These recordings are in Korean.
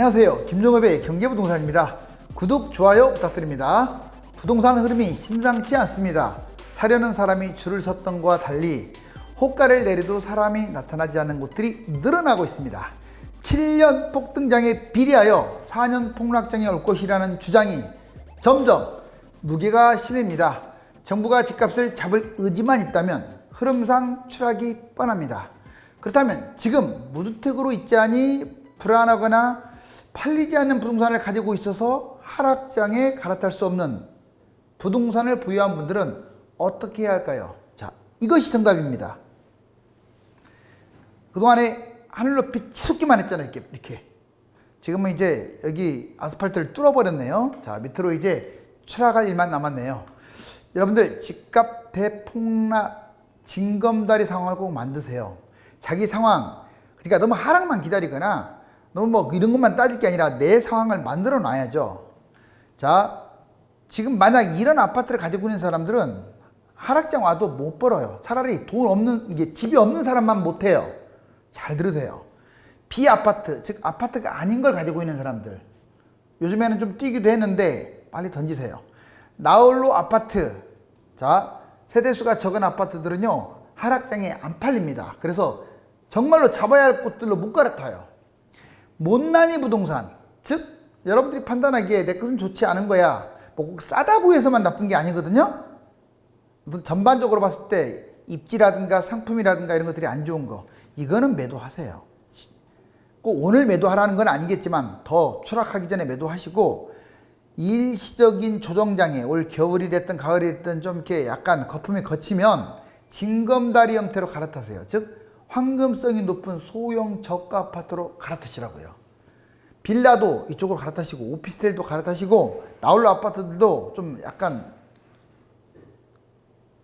안녕하세요. 김종업의 경제부동산입니다. 구독, 좋아요 부탁드립니다. 부동산 흐름이 심상치 않습니다. 사려는 사람이 줄을 섰던 것과 달리 호가를 내려도 사람이 나타나지 않는 곳들이 늘어나고 있습니다. 7년 폭등장에 비례하여 4년 폭락장이 올 것이라는 주장이 점점 무게가 실립니다. 정부가 집값을 잡을 의지만 있다면 흐름상 추락이 뻔합니다. 그렇다면 지금 무주택으로 있자니 불안하거나 팔리지 않는 부동산을 가지고 있어서 하락장에 갈아탈 수 없는 부동산을 보유한 분들은 어떻게 해야 할까요? 자, 이것이 정답입니다. 그동안에 하늘 높이 치솟기만 했잖아요. 이렇게. 지금은 이제 여기 아스팔트를 뚫어버렸네요. 자, 밑으로 이제 추락할 일만 남았네요. 여러분들 집값 대폭락 징검다리 상황을 꼭 만드세요. 자기 상황, 그러니까 너무 하락만 기다리거나 너무 뭐 이런 것만 따질 게 아니라 내 상황을 만들어 놔야죠. 자, 지금 만약 이런 아파트를 가지고 있는 사람들은 하락장 와도 못 벌어요. 차라리 돈 없는, 이게 집이 없는 사람만 못 해요. 잘 들으세요. 비아파트, 즉 아파트가 아닌 걸 가지고 있는 사람들, 요즘에는 좀 뛰기도 했는데 빨리 던지세요. 나홀로 아파트, 자, 세대수가 적은 아파트들은요 하락장에 안 팔립니다. 그래서 정말로 잡아야 할 곳들로 못 갈아타요. 못난이 부동산, 즉 여러분들이 판단하기에 내 것은 좋지 않은 거야, 뭐 꼭 싸다고 해서만 나쁜 게 아니거든요. 전반적으로 봤을 때 입지라든가 상품이라든가 이런 것들이 안 좋은 거, 이거는 매도하세요. 꼭 오늘 매도하라는 건 아니겠지만 더 추락하기 전에 매도하시고, 일시적인 조정장에 올 겨울이 됐든 가을이 됐든 좀 이렇게 약간 거품이 거치면 징검다리 형태로 갈아타세요. 즉 황금성이 높은 소형 저가 아파트로 갈아타시라고요. 빌라도 이쪽으로 갈아타시고, 오피스텔도 갈아타시고, 나홀로 아파트들도 좀 약간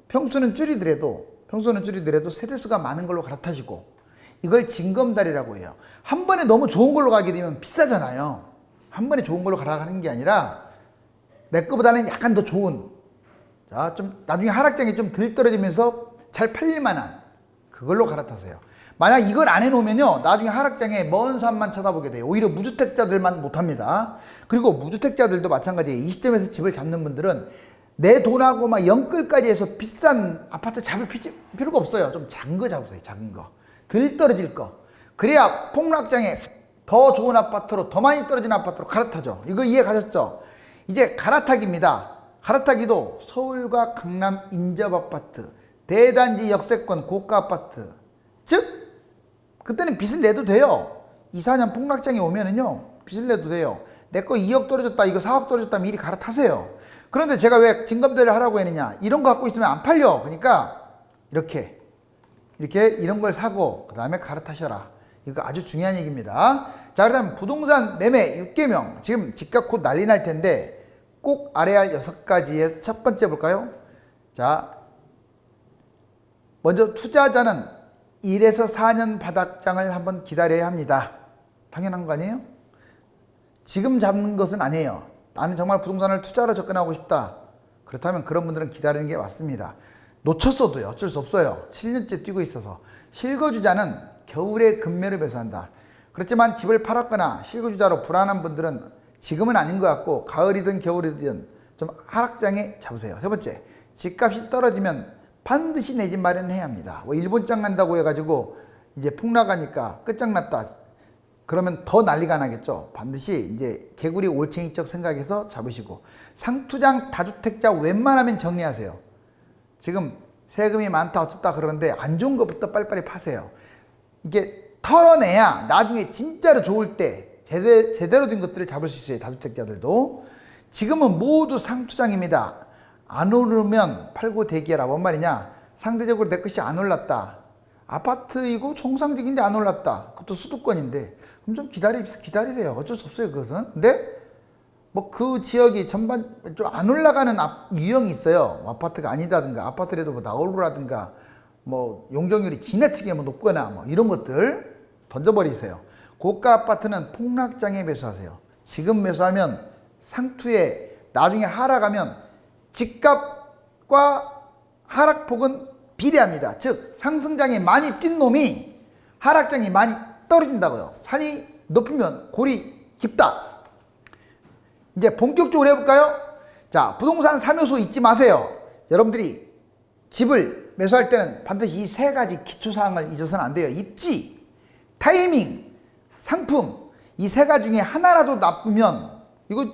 평수는 줄이더라도 세대수가 많은 걸로 갈아타시고, 이걸 징검다리라고 해요. 한 번에 너무 좋은 걸로 가게 되면 비싸잖아요. 한 번에 좋은 걸로 갈아가는 게 아니라 내 거보다는 약간 더 좋은, 자, 좀 나중에 하락장이 좀 덜 떨어지면서 잘 팔릴 만한 그걸로 갈아타세요. 만약 이걸 안 해놓으면요 나중에 하락장에 먼 산만 쳐다보게 돼요. 오히려 무주택자들만 못합니다. 그리고 무주택자들도 마찬가지예요. 이 시점에서 집을 잡는 분들은 내 돈하고 막 연끌까지 해서 비싼 아파트 잡을 필요가 없어요. 좀 작은 거 잡으세요. 작은 거, 덜 떨어질 거. 그래야 폭락장에 더 좋은 아파트로, 더 많이 떨어진 아파트로 갈아타죠. 이거 이해 가셨죠? 이제 갈아타기입니다. 갈아타기도 서울과 강남 인접아파트, 대단지 역세권 고가 아파트, 즉 그때는 빚을 내도 돼요. 2, 4년 폭락장이 오면은요 빚을 내도 돼요. 내 거 2억 떨어졌다, 이거 4억 떨어졌다, 미리 갈아타세요. 그런데 제가 왜 징검다리를 하라고 했느냐, 이런 거 갖고 있으면 안 팔려. 그러니까 이렇게 이런 걸 사고 그 다음에 갈아타셔라. 이거 아주 중요한 얘기입니다. 자, 그렇다면 부동산 매매 6개명, 지금 집값 곧 난리 날 텐데 꼭 알아야 할 6가지의 첫 번째 볼까요? 자, 먼저 투자자는 1에서 4년 바닥장을 한번 기다려야 합니다. 당연한 거 아니에요? 지금 잡는 것은 아니에요. 나는 정말 부동산을 투자로 접근하고 싶다. 그렇다면 그런 분들은 기다리는 게 맞습니다. 놓쳤어도요 어쩔 수 없어요. 7년째 뛰고 있어서. 실거주자는 겨울에 급매를 매수한다. 그렇지만 집을 팔았거나 실거주자로 불안한 분들은 지금은 아닌 것 같고 가을이든 겨울이든 좀 하락장에 잡으세요. 세 번째, 집값이 떨어지면 반드시 내 집 마련해야 합니다. 뭐 일본장 간다고 해가지고 이제 폭락하니까 끝장났다 그러면 더 난리가 나겠죠. 반드시 이제 개구리 올챙이적 생각해서 잡으시고, 상투장 다주택자 웬만하면 정리하세요. 지금 세금이 많다 어쩌다 그러는데 안 좋은 것부터 빨리빨리 파세요. 이게 털어내야 나중에 진짜로 좋을 때 제대로 된 것들을 잡을 수 있어요. 다주택자들도. 지금은 모두 상투장입니다. 안 오르면 팔고 대기하라. 뭔 말이냐, 상대적으로 내 것이 안 올랐다, 아파트이고 정상적인데 안 올랐다, 그것도 수도권인데, 그럼 좀 기다리세요. 어쩔 수 없어요 그것은. 근데 뭐 그 지역이 전반 좀 안 올라가는 유형이 있어요. 뭐 아파트가 아니다든가, 아파트라도 뭐 나홀로라든가, 뭐 용적률이 지나치게 뭐 높거나 뭐 이런 것들 던져버리세요. 고가 아파트는 폭락장에 매수하세요. 지금 매수하면 상투에 나중에 하락하면 집값과 하락폭은 비례합니다. 즉 상승장에 많이 뛴 놈이 하락장이 많이 떨어진다고요. 산이 높으면 골이 깊다. 이제 본격적으로 해볼까요? 자, 부동산 3요소 잊지 마세요. 여러분들이 집을 매수할 때는 반드시 이 세 가지 기초사항을 잊어서는 안 돼요. 입지, 타이밍, 상품. 이 세 가지 중에 하나라도 나쁘면, 이거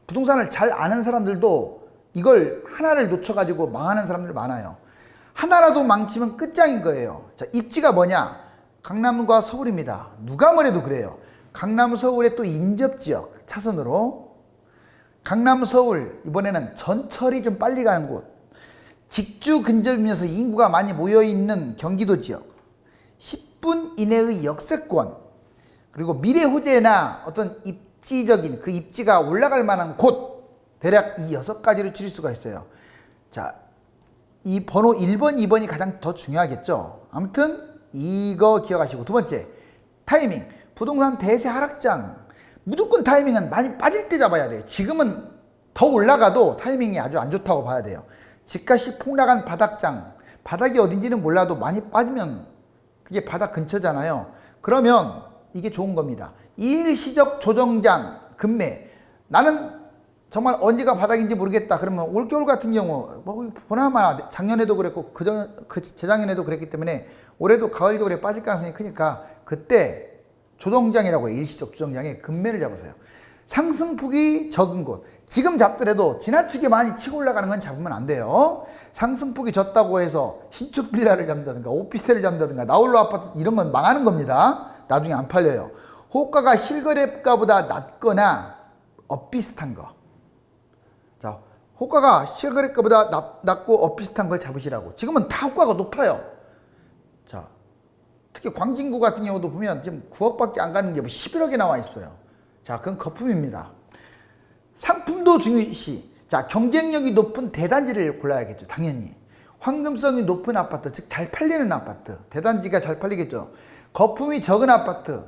부동산을 잘 아는 사람들도 이걸 하나를 놓쳐가지고 망하는 사람들 많아요. 하나라도 망치면 끝장인 거예요. 자, 입지가 뭐냐? 강남과 서울입니다. 누가 뭐래도 그래요. 강남, 서울의 또 인접지역 차선으로 강남, 서울, 이번에는 전철이 좀 빨리 가는 곳, 직주 근접이면서 인구가 많이 모여있는 경기도 지역, 10분 이내의 역세권, 그리고 미래 호재나 어떤 입지적인 그 입지가 올라갈 만한 곳, 대략 이 6가지로 추릴 수가 있어요. 자, 이 번호 1번, 2번이 가장 더 중요하겠죠. 아무튼 이거 기억하시고, 두 번째, 타이밍. 부동산 대세 하락장, 무조건 타이밍은 많이 빠질 때 잡아야 돼요. 지금은 더 올라가도 타이밍이 아주 안 좋다고 봐야 돼요. 집값이 폭락한 바닥장, 바닥이 어딘지는 몰라도 많이 빠지면 그게 바닥 근처잖아요. 그러면 이게 좋은 겁니다. 일시적 조정장 급매. 나는 정말 언제가 바닥인지 모르겠다. 그러면 올겨울 같은 경우 뭐 보나마나 작년에도 그랬고 재작년에도 그랬기 때문에 올해도 가을 겨울에 빠질 가능성이 크니까 그때 조정장이라고 해요. 일시적 조정장에 급매를 잡으세요. 상승폭이 적은 곳. 지금 잡더라도 지나치게 많이 치고 올라가는 건 잡으면 안 돼요. 상승폭이 적다고 해서 신축 빌라를 잡는다든가 오피스텔을 잡는다든가 나홀로 아파트 이런 건 망하는 겁니다. 나중에 안 팔려요. 호가가 실거래가보다 낮거나 엇비슷한 거. 자, 호가가 실거래가보다 낮고 엇비슷한 걸 잡으시라고. 지금은 다 호가가 높아요. 자, 특히 광진구 같은 경우도 보면 지금 9억밖에 안 가는 게 뭐 11억에 나와 있어요. 자, 그건 거품입니다. 상품도 중요시. 자, 경쟁력이 높은 대단지를 골라야겠죠. 당연히. 황금성이 높은 아파트, 즉 잘 팔리는 아파트. 대단지가 잘 팔리겠죠. 거품이 적은 아파트.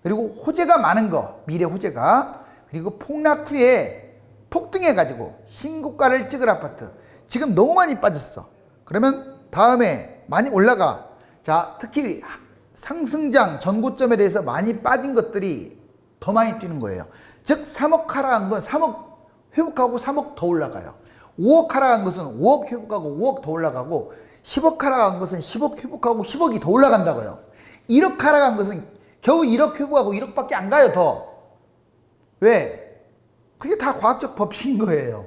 그리고 호재가 많은 거. 미래 호재가. 그리고 폭락 후에 폭등해가지고 신고가를 찍을 아파트. 지금 너무 많이 빠졌어. 그러면 다음에 많이 올라가. 자, 특히 상승장 전고점에 대해서 많이 빠진 것들이 더 많이 뛰는 거예요. 즉 3억 하락한 건 3억 회복하고 3억 더 올라가요. 5억 하락한 것은 5억 회복하고 5억 더 올라가고 10억 하락한 것은 10억 회복하고 10억이 더 올라간다고요. 1억 하락한 것은 겨우 1억 회복하고 1억밖에 안 가요. 더. 왜? 그게 다 과학적 법칙인 거예요.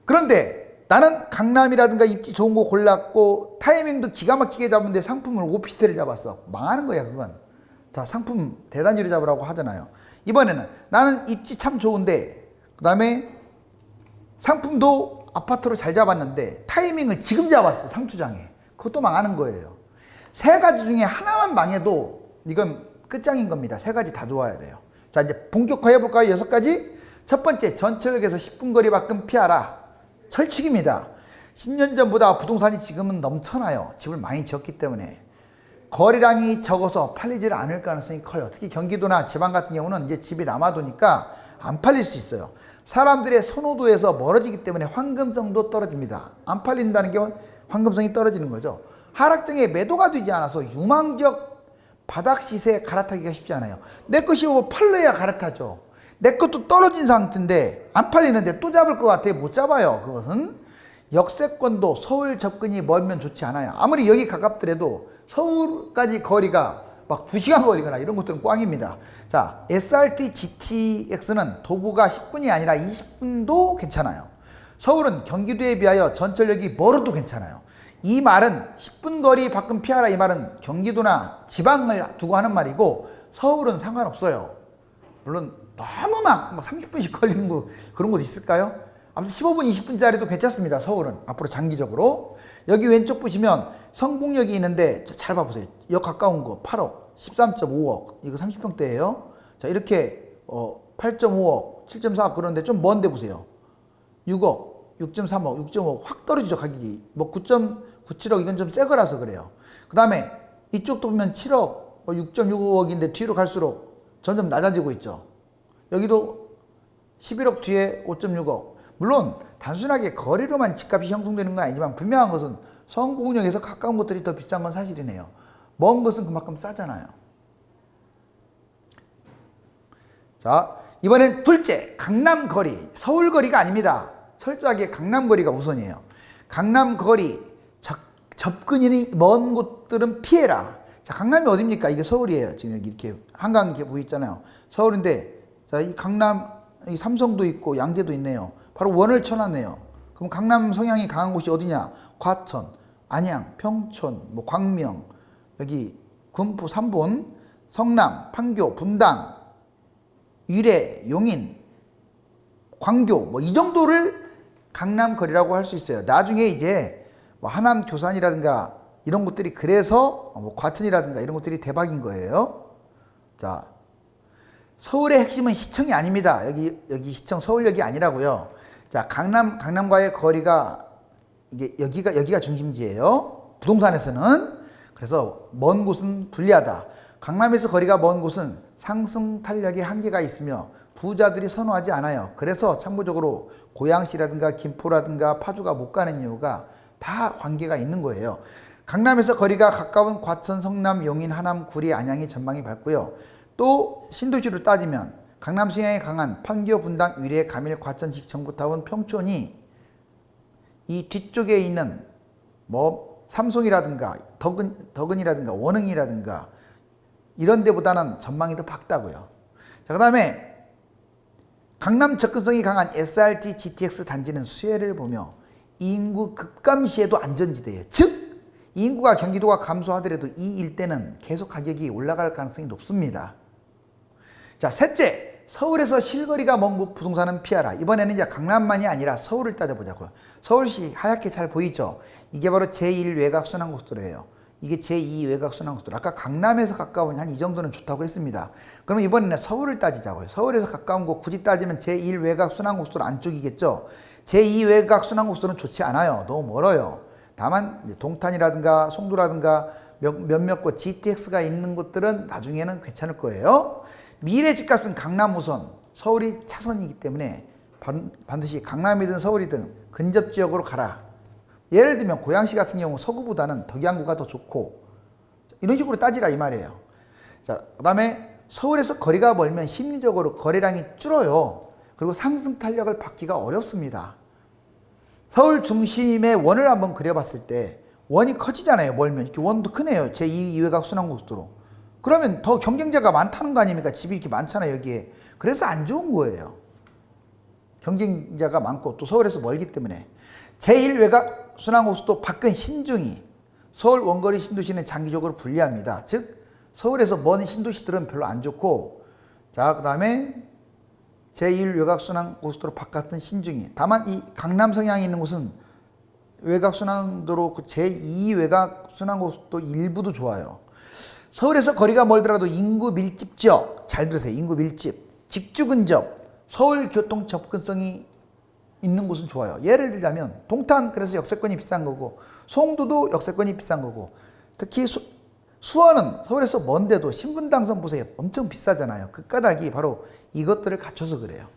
그런데 나는 강남이라든가 입지 좋은 거 골랐고 타이밍도 기가 막히게 잡는데 상품을 오피스텔을 잡았어. 망하는 거야 그건. 자, 상품 대단지로 잡으라고 하잖아요. 이번에는 나는 입지 참 좋은데 그 다음에 상품도 아파트로 잘 잡았는데 타이밍을 지금 잡았어. 상투장에. 그것도 망하는 거예요. 세 가지 중에 하나만 망해도 이건 끝장인 겁니다. 세 가지 다 좋아야 돼요. 자, 이제 본격화해 볼까요? 6가지. 첫 번째, 전철역에서 10분 거리 밖은 피하라. 철칙입니다. 10년 전보다 부동산이 지금은 넘쳐나요. 집을 많이 지었기 때문에. 거래량이 적어서 팔리지 않을 가능성이 커요. 특히 경기도나 지방 같은 경우는 이제 집이 남아도니까 안 팔릴 수 있어요. 사람들의 선호도에서 멀어지기 때문에 황금성도 떨어집니다. 안 팔린다는 게 황금성이 떨어지는 거죠. 하락장에 매도가 되지 않아서 유망적 바닥 시세에 갈아타기가 쉽지 않아요. 내 것이 오고 팔려야 갈아타죠. 내 것도 떨어진 상태인데 안 팔리는데 또 잡을 것 같아요. 못 잡아요. 그것은 역세권도 서울 접근이 멀면 좋지 않아요. 아무리 여기 가깝더라도 서울까지 거리가 막 2시간 거리거나 이런 것들은 꽝입니다. 자, SRT GTX는 도보가 10분이 아니라 20분도 괜찮아요. 서울은 경기도에 비하여 전철역이 멀어도 괜찮아요. 이 말은 10분 거리 밖은 피하라 이 말은 경기도나 지방을 두고 하는 말이고 서울은 상관없어요. 물론 너무 막 30분씩 걸리는 거 그런 곳 있을까요? 아무튼 15분, 20분짜리도 괜찮습니다. 서울은 앞으로 장기적으로. 여기 왼쪽 보시면 성북역이 있는데 잘 봐보세요. 역 가까운 거 8억, 13.5억 이거 30평대예요. 자, 이렇게 8.5억, 7.4억 그런데 좀 먼데 보세요. 6억, 6.3억, 6.5억 확 떨어지죠. 가격이. 뭐 9.97억 이건 좀 새 거라서 그래요. 그 다음에 이쪽도 보면 7억, 6.65억인데 뒤로 갈수록 점점 낮아지고 있죠. 여기도 11억 뒤에 5.6억. 물론 단순하게 거리로만 집값이 형성되는 건 아니지만 분명한 것은 성북역에서 가까운 것들이 더 비싼 건 사실이네요. 먼 것은 그만큼 싸잖아요. 자, 이번엔 둘째, 강남 거리. 서울 거리가 아닙니다. 철저하게 강남 거리가 우선이에요. 강남 거리, 접근이 먼 곳들은 피해라. 자, 강남이 어딥니까? 이게 서울이에요. 지금 여기 이렇게 한강 이렇게 보이잖아요. 서울인데, 자, 이 강남, 이 삼성도 있고 양재도 있네요. 바로 원을 쳐놨네요. 그럼 강남 성향이 강한 곳이 어디냐? 과천, 안양, 평촌, 뭐 광명, 여기 군포, 삼본, 성남, 판교, 분당, 유래, 용인, 광교, 뭐 이 정도를 강남 거리라고 할 수 있어요. 나중에 이제 뭐 하남 교산이라든가 이런 곳들이 그래서 뭐 과천이라든가 이런 곳들이 대박인 거예요. 자, 서울의 핵심은 시청이 아닙니다. 여기 시청 서울역이 아니라고요. 자, 강남과의 거리가 이게 여기가 중심지예요. 부동산에서는. 그래서 먼 곳은 불리하다. 강남에서 거리가 먼 곳은 상승 탄력의 한계가 있으며 부자들이 선호하지 않아요. 그래서 참고적으로 고양시라든가 김포라든가 파주가 못 가는 이유가 다 관계가 있는 거예요. 강남에서 거리가 가까운 과천, 성남, 용인, 하남, 구리, 안양이 전망이 밝고요. 또 신도시로 따지면 강남 성향이 강한 판교, 분당, 유래, 가밀, 과천식, 정부타운, 평촌이 이 뒤쪽에 있는 뭐 삼성이라든가 덕은이라든가 원흥이라든가 이런 데보다는 전망이 더 밝다고요. 자, 그 다음에 강남 접근성이 강한 SRT, GTX 단지는 수혜를 보며 인구 급감 시에도 안전지대예요. 즉 인구가 경기도가 감소하더라도 이 일대는 계속 가격이 올라갈 가능성이 높습니다. 자, 셋째, 서울에서 실거리가 먼 곳 부동산은 피하라. 이번에는 이제 강남만이 아니라 서울을 따져보자고요. 서울시 하얗게 잘 보이죠? 이게 바로 제1 외곽 순환고속도로예요. 이게 제2 외곽 순환고속도로. 아까 강남에서 가까운 한 이 정도는 좋다고 했습니다. 그러면 이번에는 서울을 따지자고요. 서울에서 가까운 곳 굳이 따지면 제1 외곽 순환고속도로 안쪽이겠죠. 제2 외곽 순환고속도로는 좋지 않아요. 너무 멀어요. 다만 동탄이라든가 송도라든가 몇몇 곳 GTX가 있는 곳들은 나중에는 괜찮을 거예요. 미래 집값은 강남 우선, 서울이 차선이기 때문에 반드시 강남이든 서울이든 근접 지역으로 가라. 예를 들면 고양시 같은 경우 서구보다는 덕양구가 더 좋고 이런 식으로 따지라 이 말이에요. 자, 그 다음에 서울에서 거리가 멀면 심리적으로 거래량이 줄어요. 그리고 상승 탄력을 받기가 어렵습니다. 서울 중심의 원을 한번 그려봤을 때 원이 커지잖아요. 멀면 이렇게 원도 크네요. 제2 외곽 순환고속도로. 그러면 더 경쟁자가 많다는 거 아닙니까? 집이 이렇게 많잖아요, 여기에. 그래서 안 좋은 거예요. 경쟁자가 많고 또 서울에서 멀기 때문에. 제1 외곽 순환고속도로 밖은 신중히 서울 원거리 신도시는 장기적으로 불리합니다. 즉 서울에서 먼 신도시들은 별로 안 좋고, 자, 그 다음에 제1 외곽 순환고속도로 바깥은 신중히. 다만 이 강남 성향이 있는 곳은 외곽 순환도로 제2 외곽 순환고속도로 일부도 좋아요. 서울에서 거리가 멀더라도 인구 밀집 지역, 잘 들으세요. 인구 밀집, 직주 근접, 서울 교통 접근성이 있는 곳은 좋아요. 예를 들자면 동탄, 그래서 역세권이 비싼 거고, 송도도 역세권이 비싼 거고, 특히 수원은 서울에서 먼데도 신분당선 보세요. 엄청 비싸잖아요. 그 까닭이 바로 이것들을 갖춰서 그래요.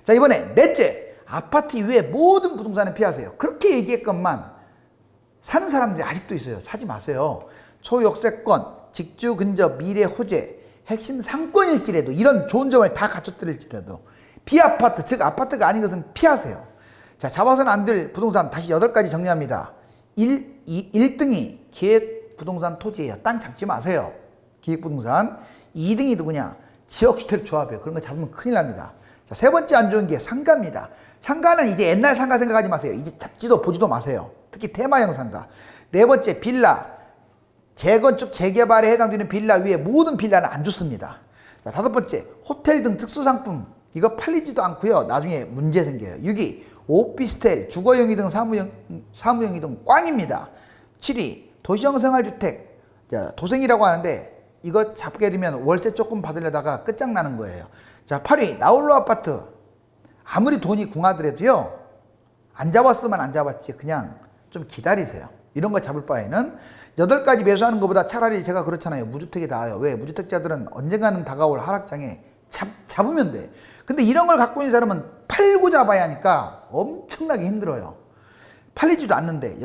자, 이번에 넷째, 아파트 이외의 모든 부동산을 피하세요. 그렇게 얘기했건만 사는 사람들이 아직도 있어요. 사지 마세요. 초역세권, 직주 근접, 미래 호재, 핵심 상권일지라도 이런 좋은 점을 다 갖췄더라도 비아파트, 즉 아파트가 아닌 것은 피하세요. 자, 잡아서는 안 될 부동산 다시 8가지 정리합니다. 1등이 기획부동산 토지예요. 땅 잡지 마세요. 기획부동산. 2등이 누구냐? 지역주택조합이에요. 그런 거 잡으면 큰일 납니다. 자, 세 번째 안 좋은 게 상가입니다. 상가는 이제 옛날 상가 생각하지 마세요. 이제 잡지도 보지도 마세요. 특히 테마형 상가. 네 번째 빌라. 재건축, 재개발에 해당되는 빌라 위에 모든 빌라는 안 좋습니다. 자, 다섯 번째 호텔 등 특수상품. 이거 팔리지도 않고요. 나중에 문제 생겨요. 6위 오피스텔, 주거용이 등 사무용이 등 꽝입니다. 7위 도시형 생활주택. 자, 도생이라고 하는데 이거 잡게 되면 월세 조금 받으려다가 끝장나는 거예요. 자, 8위 나홀로 아파트. 아무리 돈이 궁하더라도요, 안 잡았으면 안 잡았지 그냥 좀 기다리세요. 이런 거 잡을 바에는 8가지 매수하는 것보다 차라리 제가 그렇잖아요. 무주택이 나아요. 왜? 무주택자들은 언젠가는 다가올 하락장에 잡으면 돼. 근데 이런 걸 갖고 있는 사람은 팔고 잡아야 하니까 엄청나게 힘들어요. 팔리지도 않는데.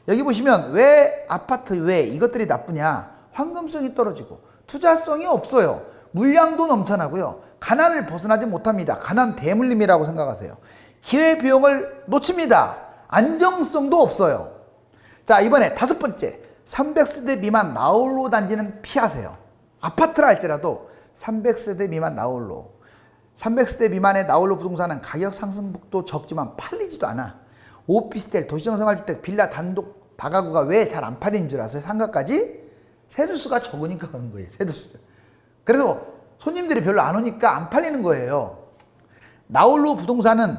여기 보시면 왜 아파트 왜 이것들이 나쁘냐? 황금성이 떨어지고 투자성이 없어요. 물량도 넘쳐나고요. 가난을 벗어나지 못합니다. 가난 대물림이라고 생각하세요. 기회비용을 놓칩니다. 안정성도 없어요. 자, 이번에 5번째. 300세대 미만 나홀로 단지는 피하세요. 아파트라 할지라도 300세대 미만 나홀로. 300세대 미만의 나홀로 부동산은 가격 상승폭도 적지만 팔리지도 않아. 오피스텔, 도시형 생활주택, 빌라, 단독, 다가구가 왜 잘 안 팔리는 줄 아세요? 상가까지? 세대수가 적으니까 그런 거예요. 세대수. 그래서 손님들이 별로 안 오니까 안 팔리는 거예요. 나홀로 부동산은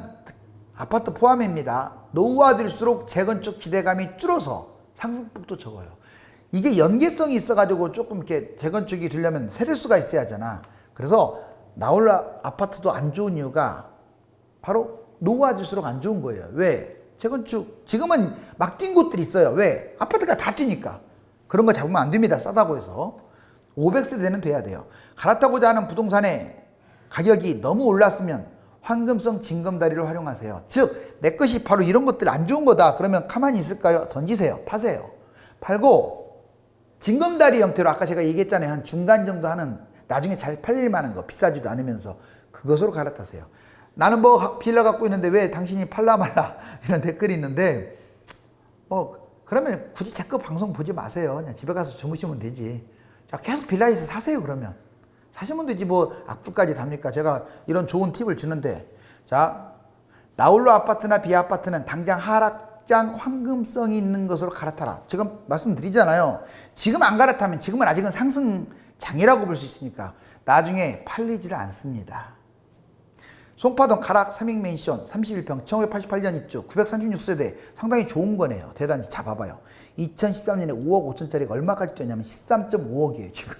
아파트 포함입니다. 노후화될수록 재건축 기대감이 줄어서 상승폭도 적어요. 이게 연계성이 있어가지고 조금 이렇게 재건축이 되려면 세대수가 있어야 하잖아. 그래서 나홀로 아파트도 안 좋은 이유가 바로 노후화될수록 안 좋은 거예요. 왜? 재건축, 지금은 막 뛴 곳들이 있어요. 왜? 아파트가 다 뛰니까. 그런 거 잡으면 안 됩니다. 싸다고 해서. 500세대는 돼야 돼요. 갈아타고자 하는 부동산의 가격이 너무 올랐으면 황금성 징검다리를 활용하세요. 즉, 내 것이 바로 이런 것들 안 좋은 거다. 그러면 가만히 있을까요? 던지세요. 파세요. 팔고 징검다리 형태로 아까 제가 얘기했잖아요. 한 중간 정도 하는 나중에 잘 팔릴 만한 거, 비싸지도 않으면서 그것으로 갈아타세요. 나는 뭐 빌라 갖고 있는데 왜 당신이 팔라 말라 이런 댓글이 있는데 그러면 굳이 제 거 방송 보지 마세요. 그냥 집에 가서 주무시면 되지. 자, 계속 빌라에서 사세요. 그러면 사시면 되지 뭐 악플까지 답니까? 제가 이런 좋은 팁을 주는데, 자, 나홀로 아파트나 비아파트는 당장 하락장 황금성이 있는 것으로 갈아타라. 지금 말씀드리잖아요. 지금 안 갈아타면 지금은 아직은 상승장이라고 볼 수 있으니까 나중에 팔리지를 않습니다. 송파동 가락 3익 맨션 31평 1588년 입주 936세대 상당히 좋은 거네요. 대단지 잡아봐요. 2013년에 5억 5천짜리가 얼마까지 뛰었냐면 13.5억이에요 지금.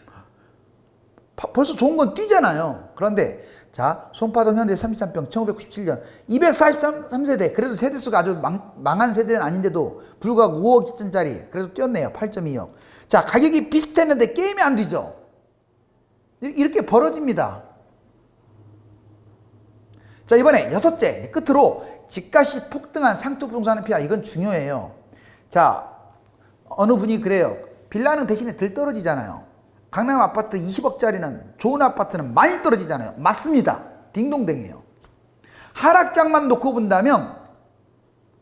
벌써 좋은 건 뛰잖아요. 그런데 자, 송파동 현대 33평 1597년 243세대, 그래도 세대수가 아주 망한 세대는 아닌데도 불구하고 5억 2천짜리 그래도 뛰었네요. 8.2억. 자, 가격이 비슷했는데 게임이 안 되죠. 이렇게 벌어집니다. 자, 이번에 6째 끝으로 집값이 폭등한 상투 부동산을 피하라. 이건 중요해요. 자, 어느 분이 그래요. 빌라는 대신에 덜 떨어지잖아요. 강남 아파트 20억짜리는 좋은 아파트는 많이 떨어지잖아요. 맞습니다. 딩동댕이에요. 하락장만 놓고 본다면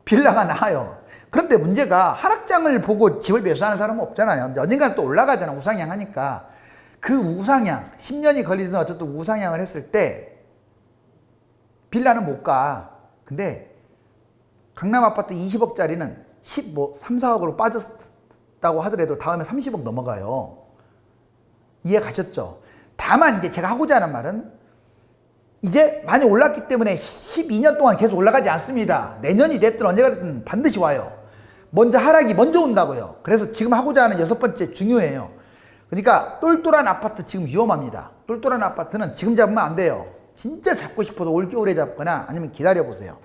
빌라가 나아요. 그런데 문제가 하락장을 보고 집을 매수하는 사람은 없잖아요. 언젠가 또 올라가잖아. 우상향 하니까. 그 우상향, 10년이 걸리든 어쨌든 우상향을 했을 때 빌라는 못 가. 근데 강남 아파트 20억짜리는 3, 4억으로 빠졌다고 하더라도 다음에 30억 넘어가요. 이해 가셨죠? 다만 이제 제가 하고자 하는 말은 이제 많이 올랐기 때문에 12년 동안 계속 올라가지 않습니다. 내년이 됐든 언제가 됐든 반드시 와요. 먼저 하락이 먼저 온다고요. 그래서 지금 하고자 하는 6번째 중요해요. 그러니까 똘똘한 아파트 지금 위험합니다. 똘똘한 아파트는 지금 잡으면 안 돼요. 진짜 잡고 싶어도 올겨울에 잡거나 아니면 기다려보세요.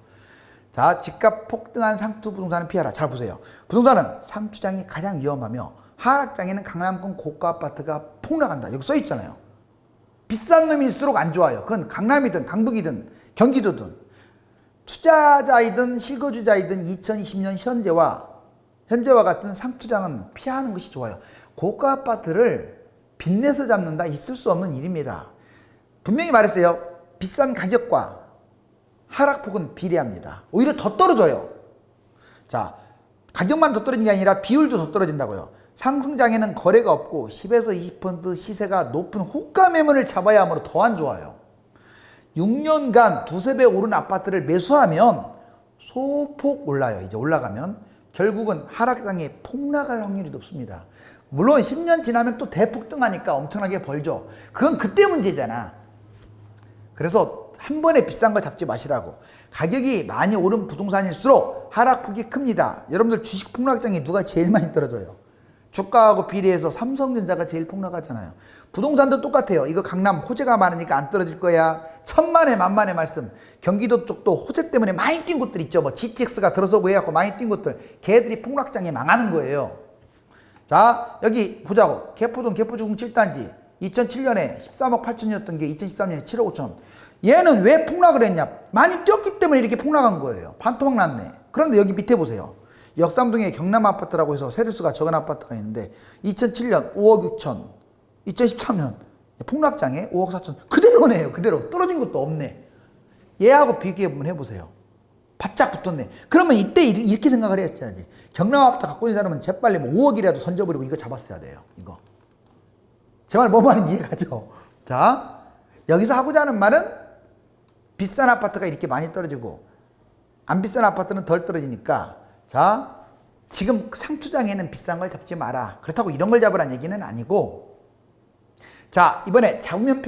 자, 집값 폭등한 상투 부동산은 피하라. 잘 보세요. 부동산은 상투장이 가장 위험하며 하락장에는 강남권 고가 아파트가 폭락한다. 여기 써 있잖아요. 비싼 놈일수록 안 좋아요. 그건 강남이든 강북이든 경기도든 투자자이든 실거주자이든 2020년 현재와 같은 상투장은 피하는 것이 좋아요. 고가 아파트를 빚내서 잡는다. 있을 수 없는 일입니다. 분명히 말했어요. 비싼 가격과 하락폭은 비례합니다. 오히려 더 떨어져요. 자, 가격만 더 떨어지는 게 아니라 비율도 더 떨어진다고요. 상승장에는 거래가 없고 10에서 20% 시세가 높은 호가 매물을 잡아야 하므로 더 안 좋아요. 6년간 두세 배 오른 아파트를 매수하면 소폭 올라요. 이제 올라가면 결국은 하락장에 폭락할 확률이 높습니다. 물론 10년 지나면 또 대폭등하니까 엄청나게 벌죠. 그건 그때 문제잖아. 그래서 한 번에 비싼 거 잡지 마시라고. 가격이 많이 오른 부동산일수록 하락폭이 큽니다. 여러분들 주식 폭락장에 누가 제일 많이 떨어져요? 주가하고 비례해서 삼성전자가 제일 폭락하잖아요. 부동산도 똑같아요. 이거 강남 호재가 많으니까 안 떨어질 거야. 천만에 만만의 말씀. 경기도 쪽도 호재 때문에 많이 뛴 곳들 있죠. 뭐 GTX가 들어서고 해갖고 많이 뛴 곳들. 걔들이 폭락장에 망하는 거예요. 자, 여기 보자고. 개포동 개포주공 7단지 2007년에 13억 8천이었던 게 2013년에 7억 5천. 얘는 왜 폭락을 했냐? 많이 뛰었기 때문에 이렇게 폭락한 거예요. 반토막 났네. 그런데 여기 밑에 보세요. 역삼동에 경남 아파트라고 해서 세대수가 적은 아파트가 있는데 2007년 5억 6천, 2013년 폭락장애 5억 4천 그대로네요. 그대로 떨어진 것도 없네. 얘하고 비교해 보면 해보세요. 바짝 붙었네. 그러면 이때 이렇게 생각을 했어야지. 경남 아파트 갖고 있는 사람은 재빨리 뭐 5억이라도 던져버리고 이거 잡았어야 돼요. 이거. 제 말 뭐 말인지 이해가죠? 자, 여기서 하고자 하는 말은 비싼 아파트가 이렇게 많이 떨어지고 안 비싼 아파트는 덜 떨어지니까 자, 지금 상투장에는 비싼 걸 잡지 마라. 그렇다고 이런 걸 잡으라는 얘기는 아니고 자, 이번에 잡으면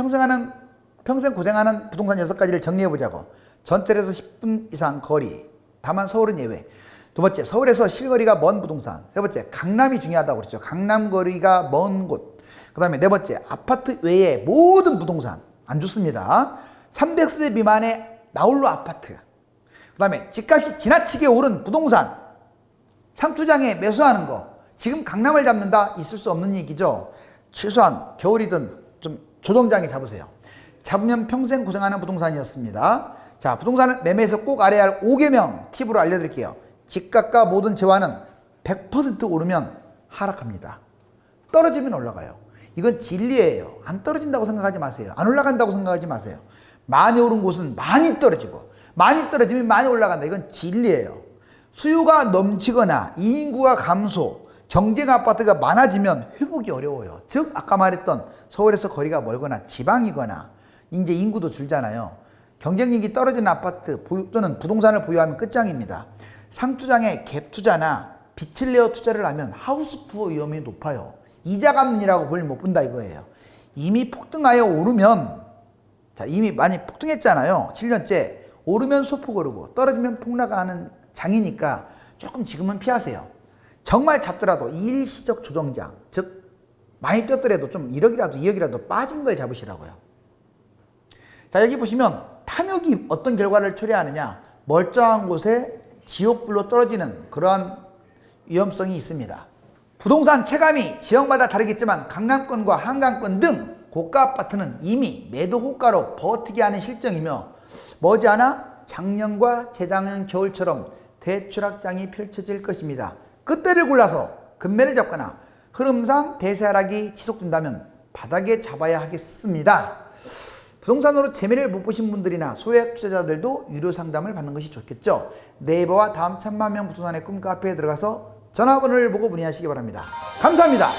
평생 고생하는 부동산 6가지를 정리해보자고. 전철에서 10분 이상 거리, 다만 서울은 예외. 두 번째, 서울에서 실거리가 먼 부동산. 세 번째, 강남이 중요하다고 그랬죠. 강남 거리가 먼 곳. 그 다음에 네 번째, 아파트 외의 모든 부동산 안 좋습니다. 300세대 미만의 나홀로 아파트. 그 다음에 집값이 지나치게 오른 부동산, 상투장에 매수하는 거. 지금 강남을 잡는다? 있을 수 없는 얘기죠. 최소한 겨울이든 좀 조정장에 잡으세요. 잡으면 평생 고생하는 부동산이었습니다. 자, 부동산 매매에서 꼭 알아야 할 5개명 팁으로 알려드릴게요. 집값과 모든 재화는 100% 오르면 하락합니다. 떨어지면 올라가요. 이건 진리예요. 안 떨어진다고 생각하지 마세요. 안 올라간다고 생각하지 마세요. 많이 오른 곳은 많이 떨어지고 많이 떨어지면 많이 올라간다. 이건 진리예요. 수요가 넘치거나 인구가 감소, 경쟁 아파트가 많아지면 회복이 어려워요. 즉 아까 말했던 서울에서 거리가 멀거나 지방이거나 이제 인구도 줄잖아요. 경쟁력이 떨어진 아파트 또는 부동산을 보유하면 끝장입니다. 상투장에 갭 투자나 빛을 내어 투자를 하면 하우스푸어 위험이 높아요. 이자 갚는이라고 볼 못 본다 이거예요. 이미 폭등하여 오르면 자, 이미 많이 폭등했잖아요. 7년째 오르면 소폭 오르고 떨어지면 폭락하는 장이니까 조금 지금은 피하세요. 정말 잡더라도 일시적 조정장, 즉 많이 뛰었더라도 좀 1억이라도 2억이라도 빠진 걸 잡으시라고요. 자, 여기 보시면 탐욕이 어떤 결과를 초래하느냐, 멀쩡한 곳에 지옥불로 떨어지는 그러한 위험성이 있습니다. 부동산 체감이 지역마다 다르겠지만 강남권과 한강권 등 고가 아파트는 이미 매도 호가로 버티게 하는 실정이며 머지않아 작년과 재작년 겨울처럼 대추락장이 펼쳐질 것입니다. 그때를 골라서 금매를 잡거나 흐름상 대세 하락이 지속된다면 바닥에 잡아야 하겠습니다. 부동산으로 재미를 못 보신 분들이나 소액 투자자들도 유료 상담을 받는 것이 좋겠죠. 네이버와 다음 1000만 명 부동산의 꿈 카페에 들어가서 전화번호를 보고 문의하시기 바랍니다. 감사합니다.